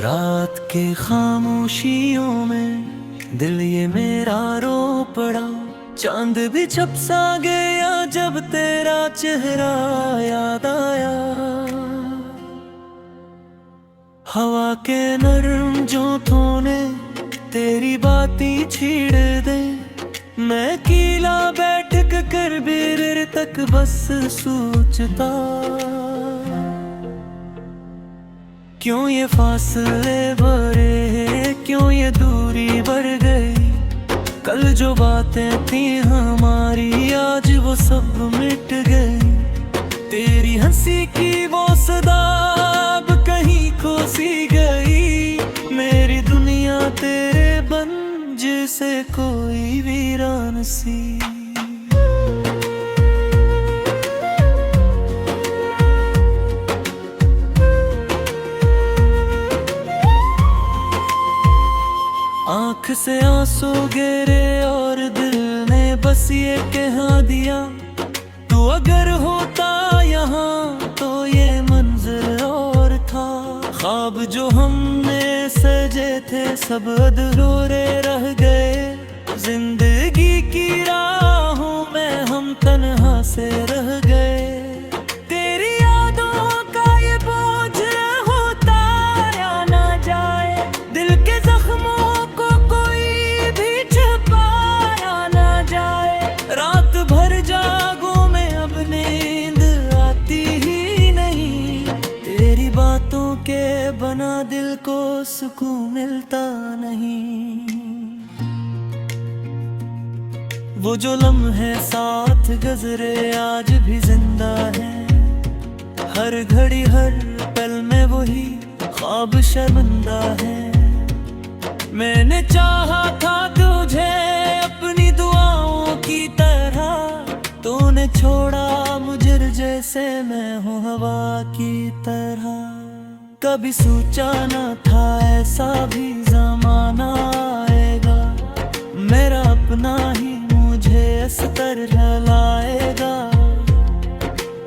रात के खामोशियों में दिल ये मेरा रो पड़ा। चांद भी छप सा गया जब तेरा चेहरा याद आया। हवा के नरम जोंठों ने तेरी बातें छीड़ दे। मैं कीला बैठ कर बेर तक बस सोचता, क्यों ये फासले बढ़े, क्यों ये दूरी बढ़ गई। कल जो बातें थी हमारी आज वो सब मिट गई। तेरी हंसी की वो सदा अब कहीं खो सी गई। मेरी दुनिया तेरे बन जैसे कोई वीरान सी। आँख से आंसू गिरे और दिल ने बस ये कह दिया, तू अगर होता यहाँ तो ये मंजर और था। ख्वाब जो हमने सजे थे सब अधूरे रह गए। जिंदगी की राहों में हम तन्हा से रह गए। तेरी यादों का ये बोझ उतारा ना जाए, दिल के जख्मों को कोई भी छुपाया ना जाए। रात भर जागूं मैं अब नींद आती ही नहीं। तेरी बातों के बना दिल को सुकून मिलता नहीं। वो जो लम्हे साथ गुजरे आज भी जिंदा है। हर घड़ी हर पल में वही ख्वाब शर्मिंदा है। मैंने चाहा था तुझे अपनी दुआओं की तरह, तूने छोड़ा मुझे जैसे मैं हूँ हवा की तरह। कभी सोचा न था ऐसा भी जमाना आएगा, मेरा अपना ही मुझे इस तरह लाएगा।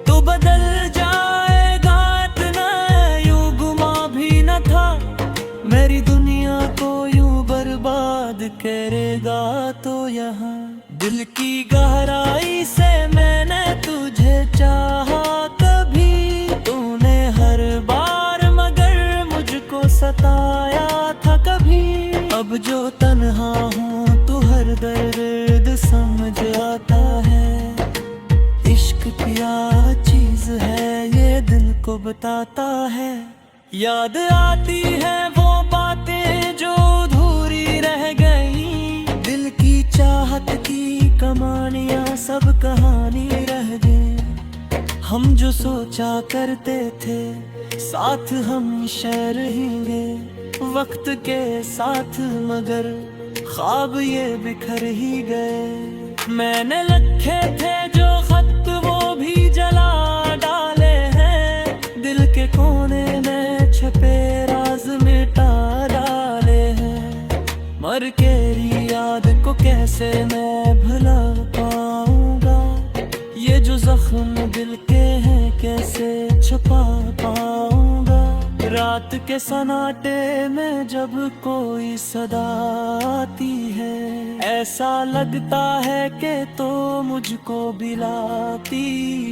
तू बदल जाएगा इतना यूं गुमा भी न था। मेरी दुनिया को यूं बर्बाद करेगा तो यहाँ दिल की गहराई से मैंने तुझे चाहा कभी। तूने हर बार मगर मुझको सताया था कभी। अब जो तन्हा हूँ तू हर दर्द समझ आता है। इश्क क्या चीज है ये दिल को बताता है। याद आती है वो बातें जो अधूरी रह गई। दिल की चाहत की कहानियां सब कहानी रह गई। हम जो सोचा करते थे साथ हम शेर रहेंगे वक्त के साथ, मगर ख्वाब ये बिखर ही गए। मैंने लिखे थे जो खत वो भी जला डाले हैं। दिल के कोने में छपे राज मिटा डाले हैं। मर तेरी याद को कैसे मैं भुला पाऊंगा। ये जो जख्म दिल के हैं कैसे छुपा पाऊंगा। रात के सन्नाटे में जब कोई सदा आती है, ऐसा लगता है कि तो मुझको बिलाती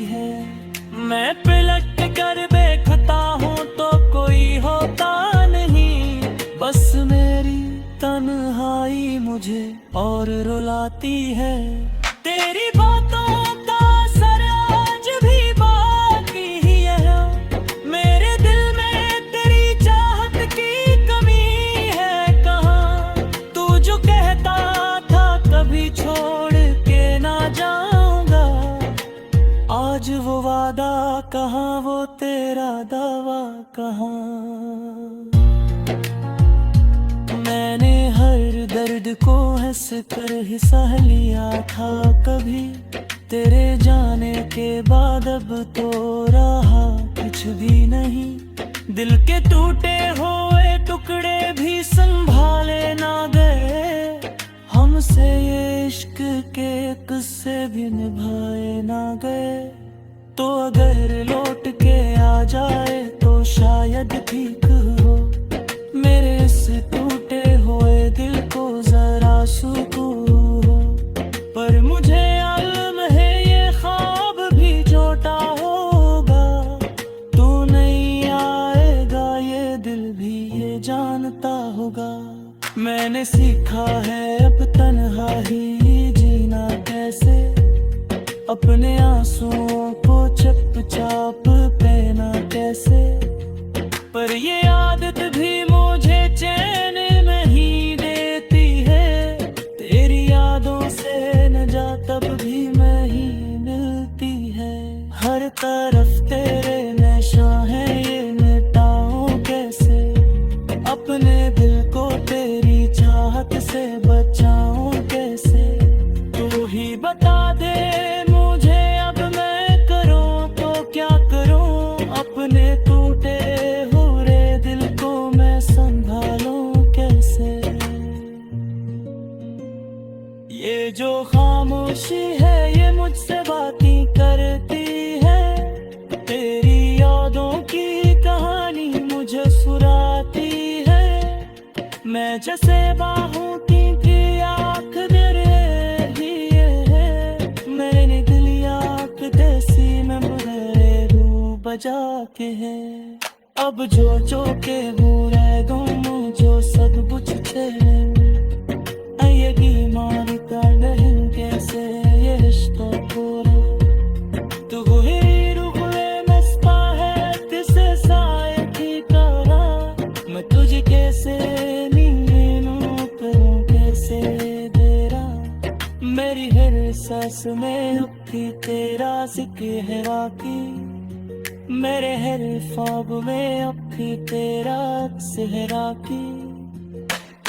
है। मैं पलट कर बेखता हूँ तो कोई होता नहीं। बस मेरी तन्हाई मुझे और रुलाती है। तेरी बातों का असर आज भी बाकी ही है। मेरे दिल में तेरी चाहत की कमी है कहाँ। तू जो कहता था कभी छोड़ के ना जाऊंगा, आज वो वादा कहाँ वो तेरा दावा कहाँ। मैंने हर दर्द को हंस कर ही सह लिया था कभी। तेरे जाने के बाद अब तो रहा कुछ भी नहीं। दिल के टूटे हुए टुकड़े भी संभाले ना गए। हमसे ये इश्क के किस्से भी निभाए ना गए। तो अगर लौट के आ जाए तो शायद ठीक हो। टूटे हुए दिल को जरा सुकून हो। पर मुझे मालूम है ये ख्वाब भी झूठा होगा, तू नहीं आएगा ये दिल भी ये जानता होगा। मैंने सीखा है अब तन्हा ही जीना कैसे, अपने आंसुओं को चुपचाप पहना कैसे। पर ये आदत भी मुझे चैन नहीं देती है, तेरी यादों से नजात तब भी नहीं मिलती है। हर तरफ तेरे नशा है ये मिटाऊं कैसे, अपने दिल को तेरी चाहत से बचाऊं कैसे। तू ही बता दे मुझे अब मैं करूं तो क्या करूं, अपने टूटे हुए दिल को मैं संभालूं कैसे। ये जो खामोशी है ये मुझसे बातें करती है, तेरी यादों की कहानी मुझे सुनाती है। मैं जैसे बाहों की आँख मेरे ही है, मैंने दिल आँख देसी में मुझे रू बजा के है। अब जो के वो रह गूं जो सब कुछ थे, ये मार कर नहीं कैसे ये रिश्ता पूरा। तू ही रुगले मस्ता है तिसे साए की करा, मैं तुझे कैसे कैसे तेरा। मेरी हर सांस में अब भी तेरा जिक्र है बाकी, मेरे हर ख्वाब में अब भी तेरा सेहरा की।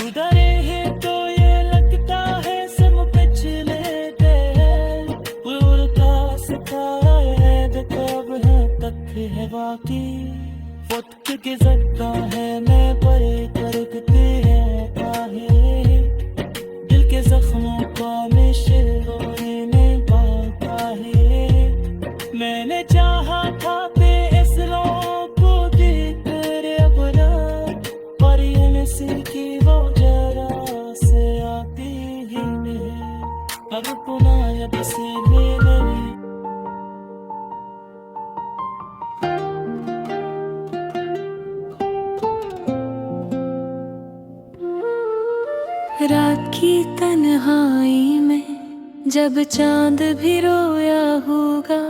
उधर है तो ये लगता है सब पिछले हैं, उल्टा सितारा है कब है तक है बाकी। वक्त गुजरता है मैं परे करते हैं काहे, दिल के जख्मों का मिश्र रोने में पाता है। मैंने चाहा था फैसलों को देख कर अपना, पर ये नसीब की वो जरा से आती ही नहीं। अब पुनः अब से मेरे रात की तन्हाई में जब चांद भी रोया होगा,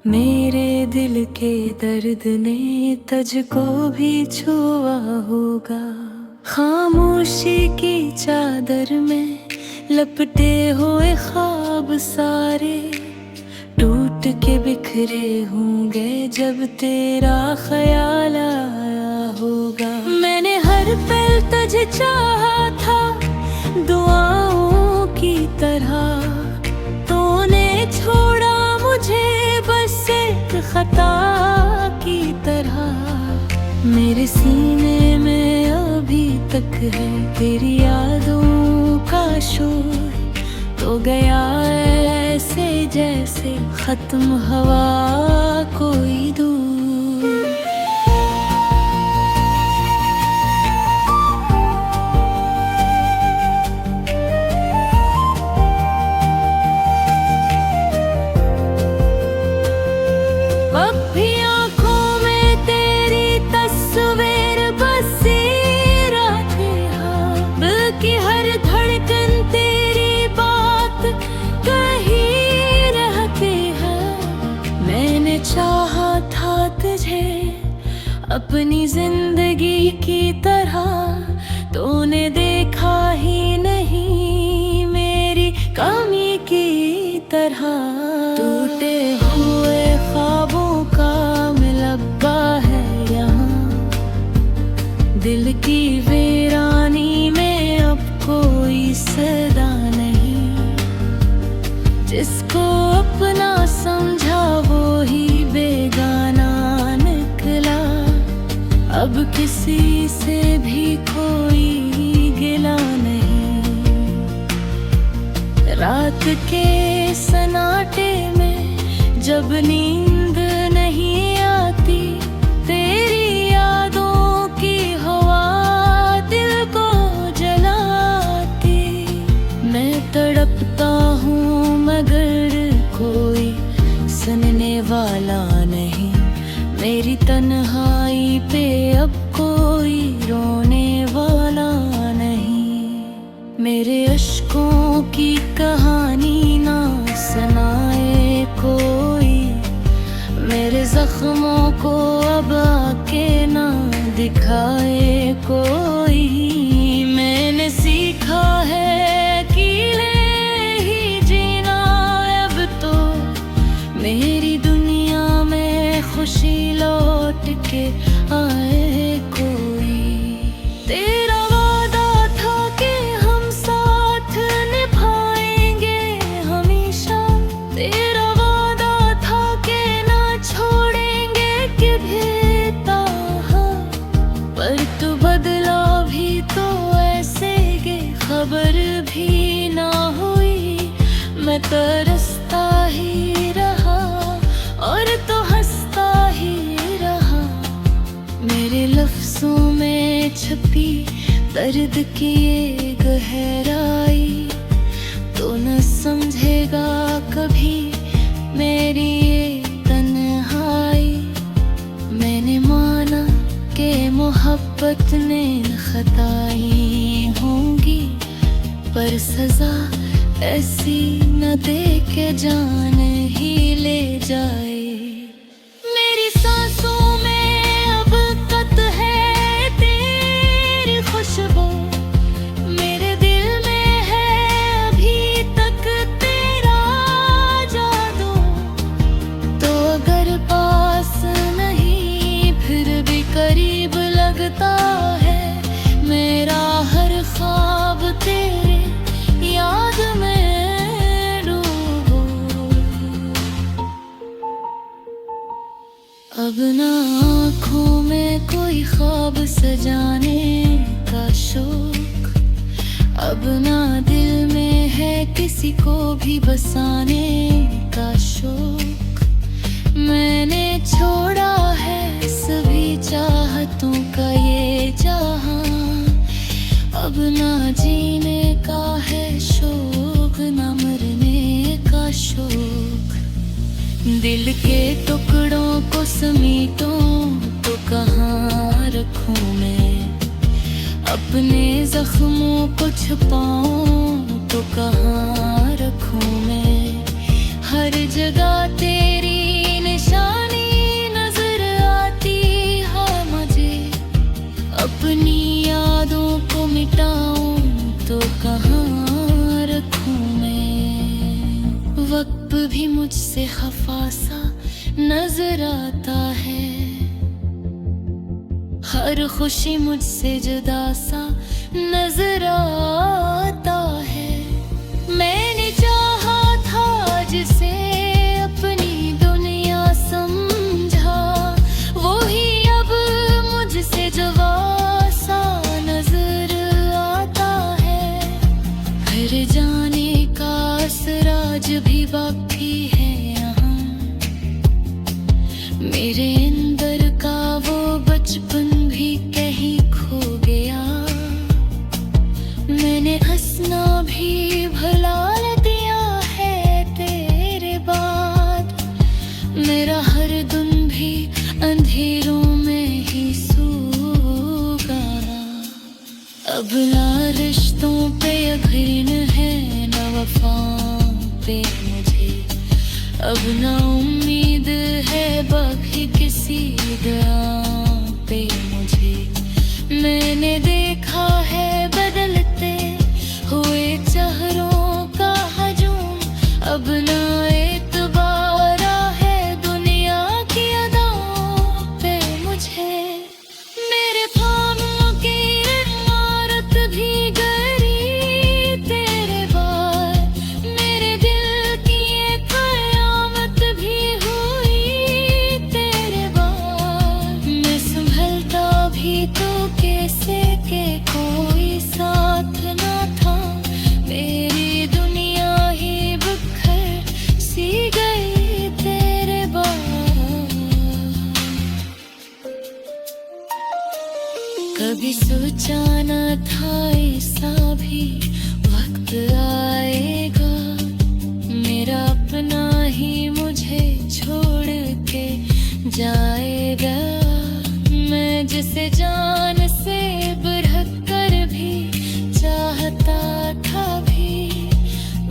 मेरे दिल के दर्द ने तुझको भी छुआ होगा। खामोशी की चादर में लपटे हुए ख्वाब सारे टूट के बिखरे होंगे जब तेरा ख्याल आया होगा। मैंने हर पल तुझे चाहा था दुआओं की तरह, तूने छोड़ा मुझे बस एक खता की तरह। मेरे सीने में अभी तक है तेरी यादों का शोर, तो गया ऐसे जैसे खत्म हवा कोई दूर। अपनी जिंदगी की तरह तूने देखा ही नहीं मेरी कमी की तरह। टूटे हुए ख्वाबों का मिलब्बा है यहाँ, दिल की वीरानी में अब कोई सदा नहीं। जिसको अपना समझा वो ही बेगाना निकला, अब किसी से भी कोई गिला नहीं। रात के सन्नाटे में जब नींद नहीं आती, तेरी यादों की हवा जख्मों को अब आके ना दिखाए कोई। मैंने सीखा है अकेले ही जीना अब तो, मेरी दुनिया में खुशी लौट के आए कोई। तेरा वादा था कि हम साथ निभाएंगे हमेशा, तेरा वादा था कि ना छोड़ेंगे कभी ताहा। पर तू बदला भी तो ऐसे के खबर भी ना हुई। मैं तरसता ही रहा और तो हंसता ही रहा। मेरे लफ्जों में छपी दर्द की ये गहराई, तो न समझेगा कभी मेरी ये तन्हाई। मैंने माना कि मोहब्बत ने खताई होंगी, पर सजा ऐसी न दे के जान ही ले जाए। मेरी सांसों में अब तक है तेरी खुशबू, मेरे दिल में है अभी तक तेरा जादू। तो अगर पास नहीं फिर भी करीब लगता है, मेरा हर ख्वाब तेरे याद में डूबो। अब ना आँखों में कोई ख्वाब सजाने का शौक, अब ना दिल में है किसी को भी बसाने का शौक। मैंने छोड़ा है सभी चाहतों का ये जहां, अब ना जीने का है शौक, ना मरने का शौक। दिल के टुकड़ों को समेटूं तो कहाँ रखूं मैं, अपने जख्मों को छुपाऊं तो कहाँ रखूं मैं। हर जगह तेरी निशानी नजर आती है मुझे, अपनी यादों को मिटाऊं तो कहाँ रखूं मैं। वक्त भी मुझसे खफा सा नजर आता है, हर खुशी मुझसे जुदा सा नजर आता है। मैंने चाहा था जिसे अपनी दुनिया समझा, वो ही अब मुझसे जुदा सा नजर आता है। फिर जाने का असराज भी बाकी है यहाँ, मेरे अंदर का वो बचपन भी कहीं खो गया। मैंने हंसना भी भुला दिया है तेरे बाद, मेरा हर दिन भी अंधेरों में ही सो गया। अब ना रिश्तों पे यकीन है न वफाओं पे मुझे, अब ना उम्मीद है बाकी किसी दुआओं पे मुझे। मैंने देखा है बदलते हुए चेहरों का हजूम, अब ना एतबार है दुनिया की अदाओं पे मुझे। मेरे ख्वाबों की इमारत भी गरी तेरे बार, मेरे दिल की ये कयामत भी हुई तेरे बार। मैं संभलता भी तो कैसे के कोई साथ ना था, मेरी दुनिया ही बिखर सी गई तेरे बाद। कभी सोचा न था ऐसा भी वक्त आएगा, मेरा अपना ही मुझे छोड़ के जाएगा। मैं जिसे जान से बढ़ कर भी चाहता था भी,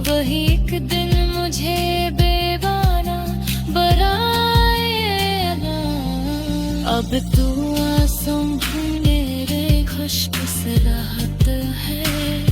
वही एक दिन मुझे बेगाना बनाएगा। अब तू आंसू मेरे खुशबू से राहत है।